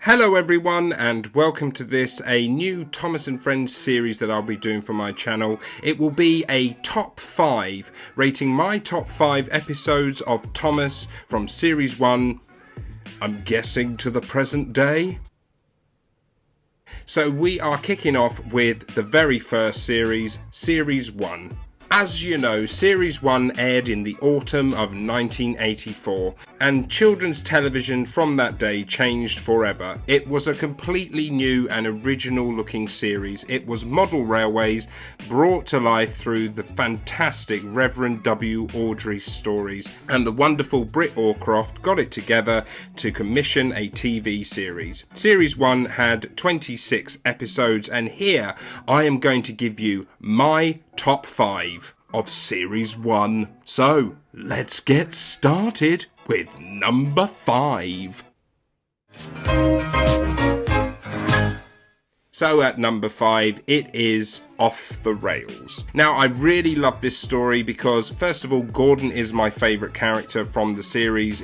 Hello everyone and welcome to a new Thomas and Friends series that I'll be doing for my channel. It will be a top 5, rating my top 5 episodes of Thomas from series 1, I'm guessing to the present day. So we are kicking off with the very first series, series 1. As you know, Series 1 aired in the autumn of 1984, and children's television from that day changed forever. It was a completely new and original looking series. It was model railways brought to life through the fantastic Reverend W. Awdry stories, and the wonderful Britt Allcroft got it together to commission a TV series. Series 1 had 26 episodes, and here I am going to give you my top 5 of series 1. So let's get started with number 5. So at number 5 it is Off the Rails. Now I really love this story because first of all, Gordon is my favourite character from the series.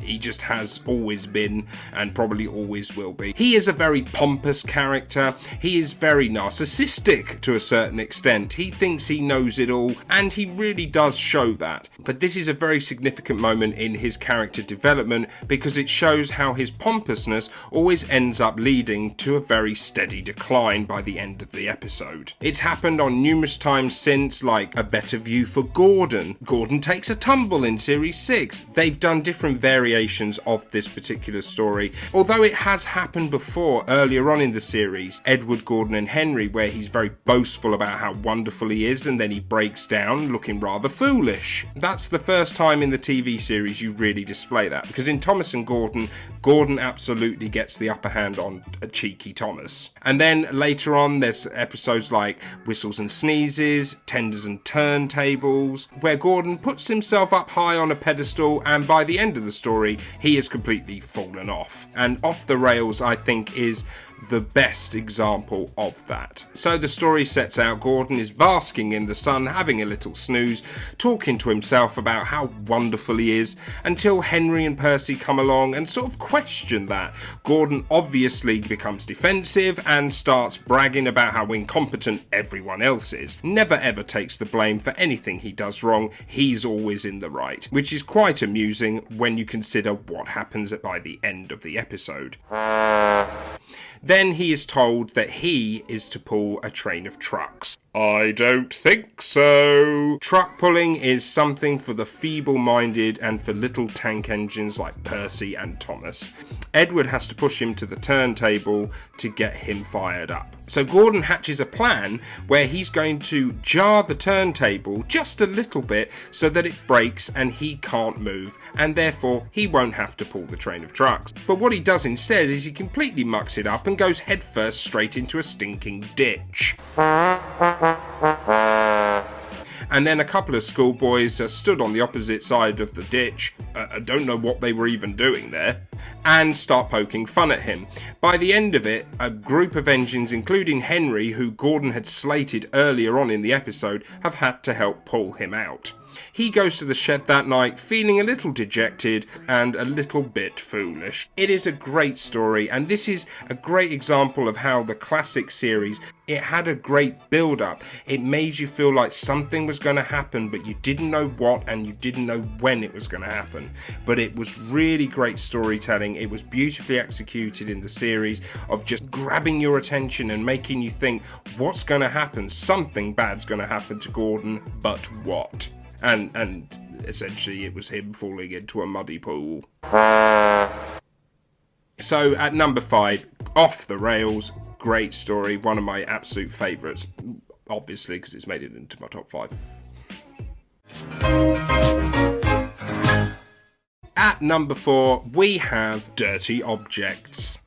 He just has always been and probably always will be. He is a very pompous character. He is very narcissistic to a certain extent. He thinks he knows it all and he really does show that. But this is a very significant moment in his character development because it shows how his pompousness always ends up leading to a very steady decline by the end of the episode. It's happened on numerous times since, like A Better View for Gordon. Gordon takes a tumble in series 6. They've done different variations of this particular story, although it has happened before earlier on in the series. Edward, Gordon and Henry, where he's very boastful about how wonderful he is and then he breaks down looking rather foolish. That's the first time in the TV series you really display that, because in Thomas and Gordon, Gordon absolutely gets the upper hand on a cheeky Thomas. And then later on there's episodes like Whistles and Sneezes, Tenders and Turntables, where Gordon puts himself up high on a pedestal and by the end of the story he has completely fallen off. And Off the Rails, I think, is the best example of that. So the story sets out Gordon is basking in the sun, having a little snooze, talking to himself about how wonderful he is, until Henry and Percy come along and sort of question that. Gordon obviously becomes defensive and starts bragging about how incompetent everyone else is. Never ever takes the blame for anything he does wrong. He's always in the right, which is quite amusing when you consider what happens by the end of the episode. Then he is told that he is to pull a train of trucks. I don't think so. Truck pulling is something for the feeble-minded and for little tank engines like Percy and Thomas. Edward has to push him to the turntable to get him fired up. So Gordon hatches a plan where he's going to jar the turntable just a little bit so that it breaks and he can't move, and therefore he won't have to pull the train of trucks. But what he does instead is he completely mucks it up and goes headfirst straight into a stinking ditch. And then a couple of schoolboys stood on the opposite side of the ditch, I don't know what they were even doing there, and start poking fun at him. By the end of it, a group of engines, including Henry, who Gordon had slated earlier on in the episode, have had to help pull him out. He goes to the shed that night feeling a little dejected and a little bit foolish. It is a great story, and this is a great example of how the classic series, it had a great build up. It made you feel like something was going to happen, but you didn't know what and you didn't know when it was going to happen. But it was really great storytelling. It was beautifully executed in the series of just grabbing your attention and making you think, what's going to happen? Something bad's going to happen to Gordon, but what? And essentially it was him falling into a muddy pool. So at number 5, Off the Rails, great story, one of my absolute favourites, obviously because it's made it into my top 5. At number 4 we have Dirty Objects.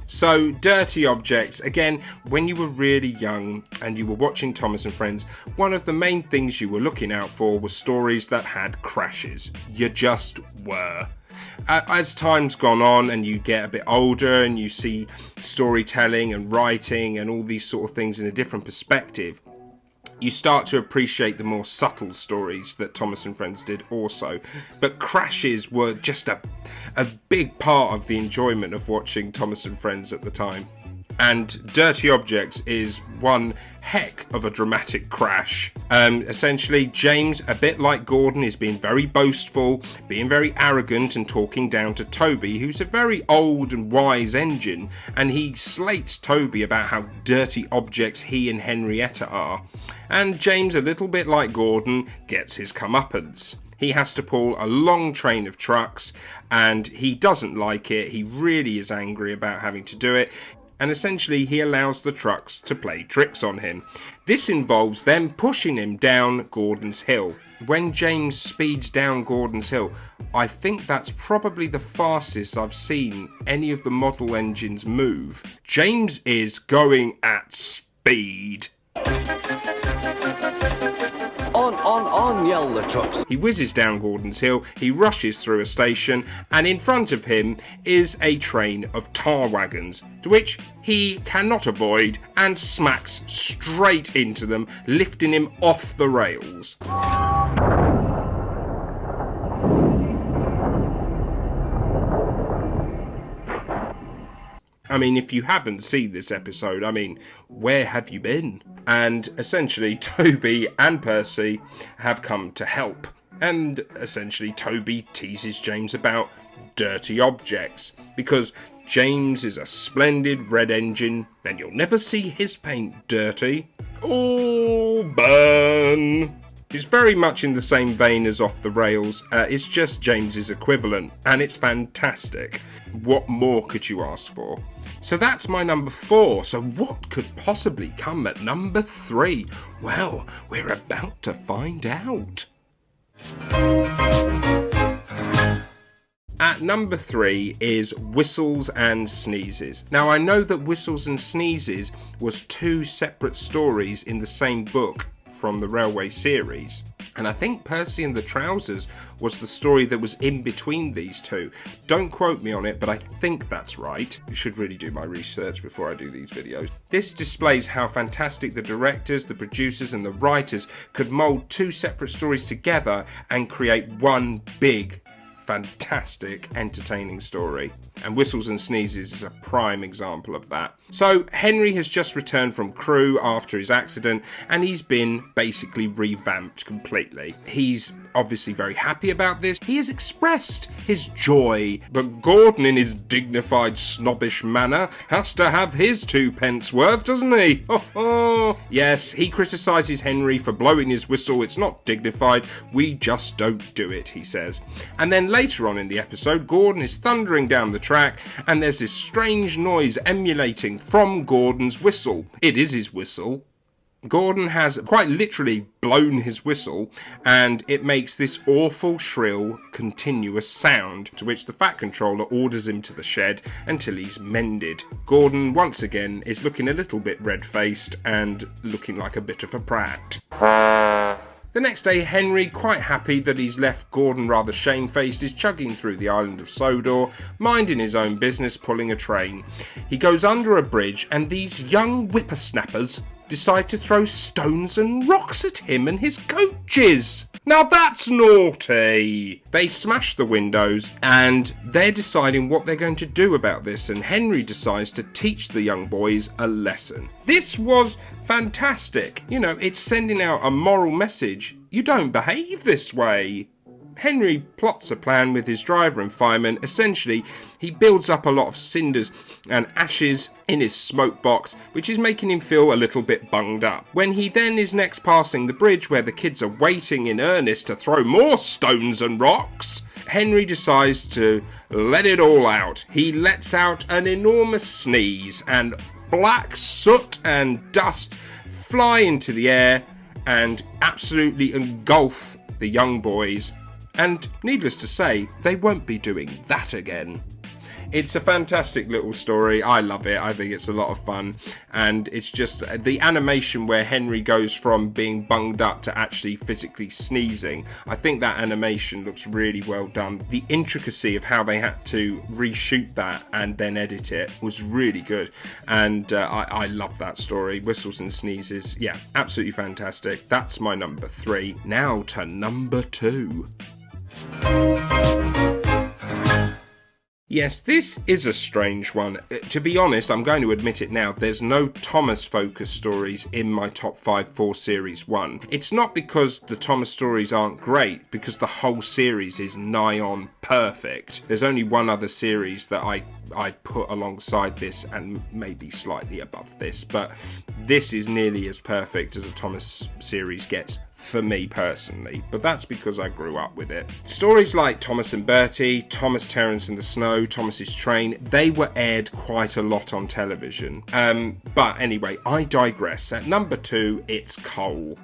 So Dirty Objects, again, when you were really young and you were watching Thomas and Friends, one of the main things you were looking out for were stories that had crashes. You just were. As time's gone on and you get a bit older and you see storytelling and writing and all these sort of things in a different perspective, you start to appreciate the more subtle stories that Thomas and Friends did also. But crashes were just a big part of the enjoyment of watching Thomas and Friends at the time. And Dirty Objects is one heck of a dramatic crash. Essentially, James, a bit like Gordon, is being very boastful, being very arrogant and talking down to Toby, who's a very old and wise engine, and he slates Toby about how dirty objects he and Henrietta are. And James, a little bit like Gordon, gets his comeuppance. He has to pull a long train of trucks, and he doesn't like it. He really is angry about having to do it. And essentially he allows the trucks to play tricks on him. This involves them pushing him down Gordon's hill. When James speeds down Gordon's hill, I think that's probably the fastest I've seen any of the model engines move. James is going at speed. On, yell the trucks. He whizzes down Gordon's hill, he rushes through a station, and in front of him is a train of tar wagons, to which he cannot avoid and smacks straight into them, lifting him off the rails. I mean, if you haven't seen this episode, I mean, where have you been? And essentially, Toby and Percy have come to help. And essentially, Toby teases James about dirty objects, because James is a splendid red engine, and you'll never see his paint dirty. Oh, burn! It's very much in the same vein as Off the Rails. It's just James's equivalent, and it's fantastic. What more could you ask for? So that's my number 4. So what could possibly come at number 3? Well, we're about to find out. At number 3 is Whistles and Sneezes. Now, I know that Whistles and Sneezes was 2 separate stories in the same book from the Railway series. And I think Percy and the Trousers was the story that was in between these 2. Don't quote me on it, but I think that's right. I should really do my research before I do these videos. This displays how fantastic the directors, the producers and the writers could mould 2 separate stories together and create one big, fantastic, entertaining story. And Whistles and Sneezes is a prime example of that. So Henry has just returned from Crewe after his accident, and he's been basically revamped completely. He's obviously very happy about this. He has expressed his joy, but Gordon, in his dignified, snobbish manner, has to have his 2 pence worth, doesn't he? Yes, he criticises Henry for blowing his whistle. It's not dignified. We just don't do it, he says. And then later on in the episode, Gordon is thundering down the track, and there's this strange noise emanating from Gordon's whistle. It is his whistle. Gordon has quite literally blown his whistle, and it makes this awful, shrill, continuous sound, to which the Fat Controller orders him to the shed until he's mended. Gordon, once again, is looking a little bit red-faced and looking like a bit of a brat. The next day, Henry, quite happy that he's left Gordon rather shamefaced, is chugging through the island of Sodor, minding his own business, pulling a train. He goes under a bridge, and these young whippersnappers decide to throw stones and rocks at him and his coaches. Now that's naughty. They smash the windows, and they're deciding what they're going to do about this, and Henry decides to teach the young boys a lesson. This was fantastic. You know, it's sending out a moral message. You don't behave this way. Henry plots a plan with his driver and fireman. Essentially, he builds up a lot of cinders and ashes in his smoke box, which is making him feel a little bit bunged up. When he then is next passing the bridge where the kids are waiting in earnest to throw more stones and rocks, Henry decides to let it all out. He lets out an enormous sneeze, and black soot and dust fly into the air and absolutely engulf the young boys. And needless to say, they won't be doing that again. It's a fantastic little story. I love it. I think it's a lot of fun. And it's just the animation where Henry goes from being bunged up to actually physically sneezing. I think that animation looks really well done. The intricacy of how they had to reshoot that and then edit it was really good. And I love that story. Whistles and Sneezes. Yeah, absolutely fantastic. That's my number 3. Now to number 2. Yes, this is a strange one. To be honest, I'm going to admit it now, there's no Thomas-focused stories in my top 5 for Series 1. It's not because the Thomas stories aren't great, because the whole series is nigh on perfect. There's only one other series that I put alongside this and maybe slightly above this, but this is nearly as perfect as a Thomas series gets. For me personally, but that's because I grew up with it. Stories like Thomas and Bertie, Thomas Terence and the Snow, Thomas's Train, they were aired quite a lot on television. But anyway, I digress. At number 2, it's Cole.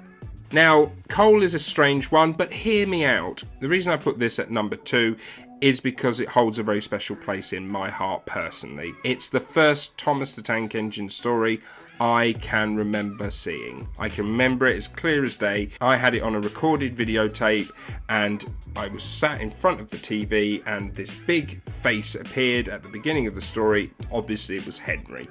Now, Cole is a strange one, but hear me out. The reason I put this at number 2 is because it holds a very special place in my heart personally. It's the first Thomas the Tank Engine story I can remember seeing. I can remember it as clear as day. I had it on a recorded videotape and I was sat in front of the TV and this big face appeared at the beginning of the story. Obviously it was Henry.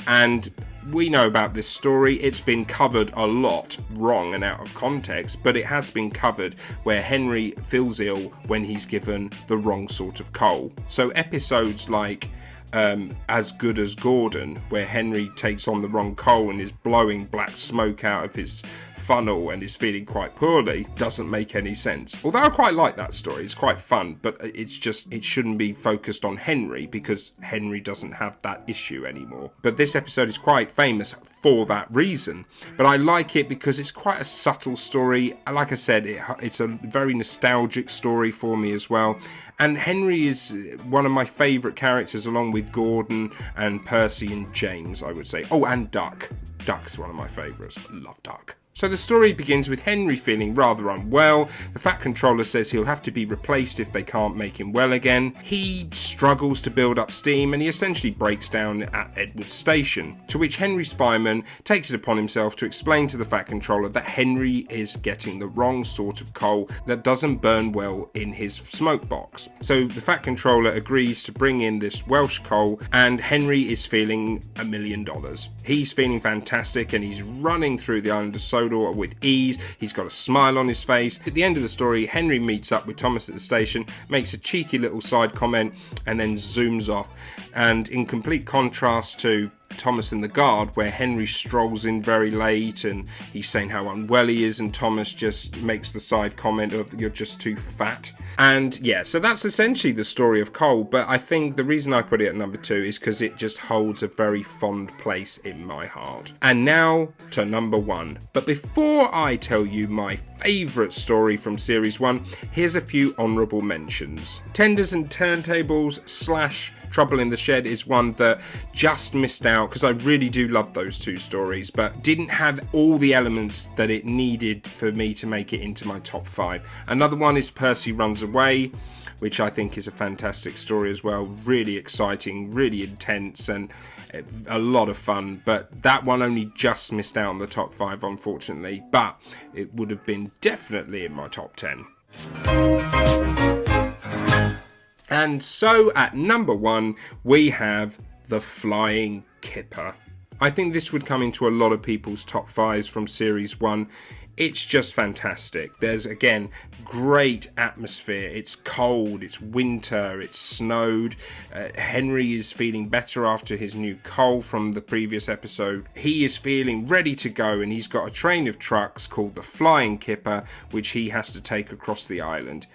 And we know about this story. It's been covered a lot wrong and out of context, but it has been covered where Henry feels ill when he's given the wrong sort of coal. So episodes like As Good as Gordon, where Henry takes on the wrong coal and is blowing black smoke out of his funnel and is feeling quite poorly, doesn't make any sense. Although I quite like that story, it's quite fun, but it's just, it shouldn't be focused on Henry because Henry doesn't have that issue anymore. But this episode is quite famous for that reason. But I like it because it's quite a subtle story. Like I said, it's a very nostalgic story for me as well. And Henry is one of my favourite characters along with Gordon and Percy and James, I would say. Oh, and Duck. Duck's one of my favourites. I love Duck. So the story begins with Henry feeling rather unwell. The Fat Controller says he'll have to be replaced if they can't make him well again. He struggles to build up steam and he essentially breaks down at Edward Station, to which Henry's fireman takes it upon himself to explain to the Fat Controller that Henry is getting the wrong sort of coal that doesn't burn well in his smoke box. So the Fat Controller agrees to bring in this Welsh coal and Henry is feeling $1 million. He's feeling fantastic and he's running through the island of Sodor with ease. He's got a smile on his face. At the end of the story, Henry meets up with Thomas at the station, makes a cheeky little side comment, and then zooms off. And in complete contrast to Thomas and the Guard, where Henry strolls in very late and he's saying how unwell he is, and Thomas just makes the side comment of "you're just too fat." And yeah, so that's essentially the story of Cole, but I think the reason I put it at number 2 is because it just holds a very fond place in my heart. And now to number 1. But before I tell you my favourite story from Series 1, here's a few honourable mentions. Tenders and Turntables / Trouble in the Shed is one that just missed out because I really do love those two stories, but didn't have all the elements that it needed for me to make it into my top 5. Another one is Percy Runs Away, which I think is a fantastic story as well. Really exciting, really intense, and a lot of fun. But that one only just missed out on the top 5, unfortunately. But it would have been definitely in my top 10. And so at number 1, we have The Flying Kipper. I think this would come into a lot of people's top 5s from Series 1. It's just fantastic. There's, again, great atmosphere. It's cold, it's winter, it's snowed. Henry is feeling better after his new coal from the previous episode. He is feeling ready to go, and he's got a train of trucks called the Flying Kipper, which he has to take across the island.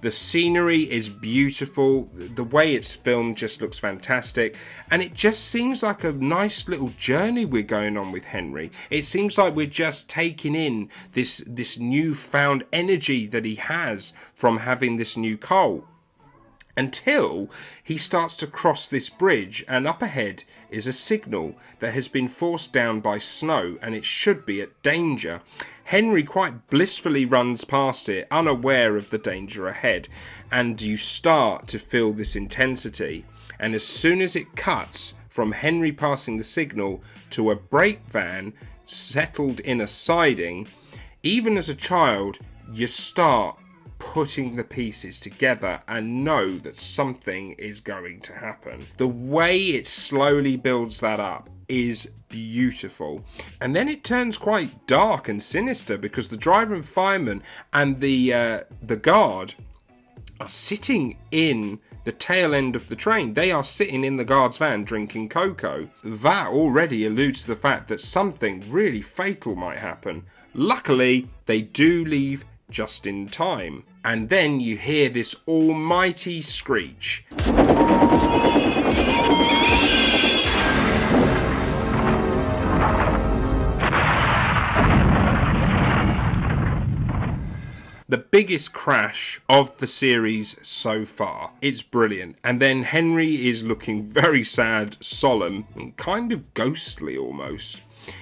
The scenery is beautiful. The way it's filmed just looks fantastic. And it just seems like a nice little journey we're going on with Henry. It seems like we're just taking in this newfound energy that he has from having this new coal. Until he starts to cross this bridge, and up ahead is a signal that has been forced down by snow, and it should be at danger. Henry quite blissfully runs past it, unaware of the danger ahead, and you start to feel this intensity. And as soon as it cuts from Henry passing the signal to a brake van settled in a siding, even as a child, you start putting the pieces together and know that something is going to happen. The way it slowly builds that up is beautiful. And then it turns quite dark and sinister because the driver and fireman and the guard are sitting in the tail end of the train. They are sitting in the guard's van drinking cocoa. That already alludes to the fact that something really fatal might happen. Luckily, they do leave just in time. And then you hear this almighty screech. The biggest crash of the series so far. It's brilliant. And then Henry is looking very sad, solemn, and kind of ghostly almost.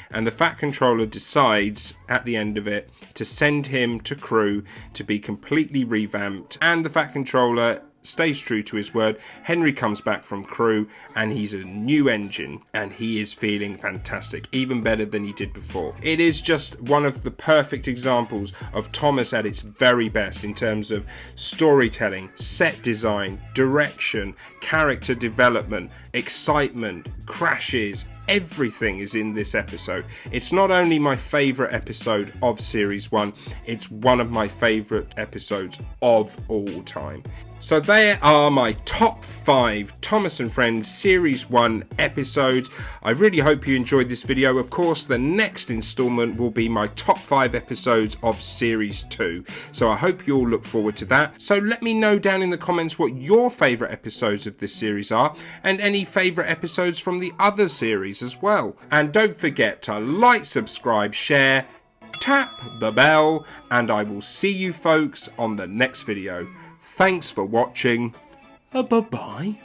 And the Fat Controller decides at the end of it to send him to Crew to be completely revamped. And the Fat Controller stays true to his word. Henry comes back from Crew and he's a new engine and he is feeling fantastic, even better than he did before. It is just one of the perfect examples of Thomas at its very best in terms of storytelling, set design, direction, character development, excitement, crashes. Everything is in this episode. It's not only my favourite episode of Series 1, it's one of my favourite episodes of all time. So there are my top 5 Thomas and Friends Series 1 episodes. I really hope you enjoyed this video. Of course, the next instalment will be my top 5 episodes of Series 2. So I hope you all look forward to that. So let me know down in the comments what your favourite episodes of this series are and any favourite episodes from the other series as well. And don't forget to like, subscribe, share, tap the bell, and I will see you folks on the next video. Thanks for watching. Bye-bye.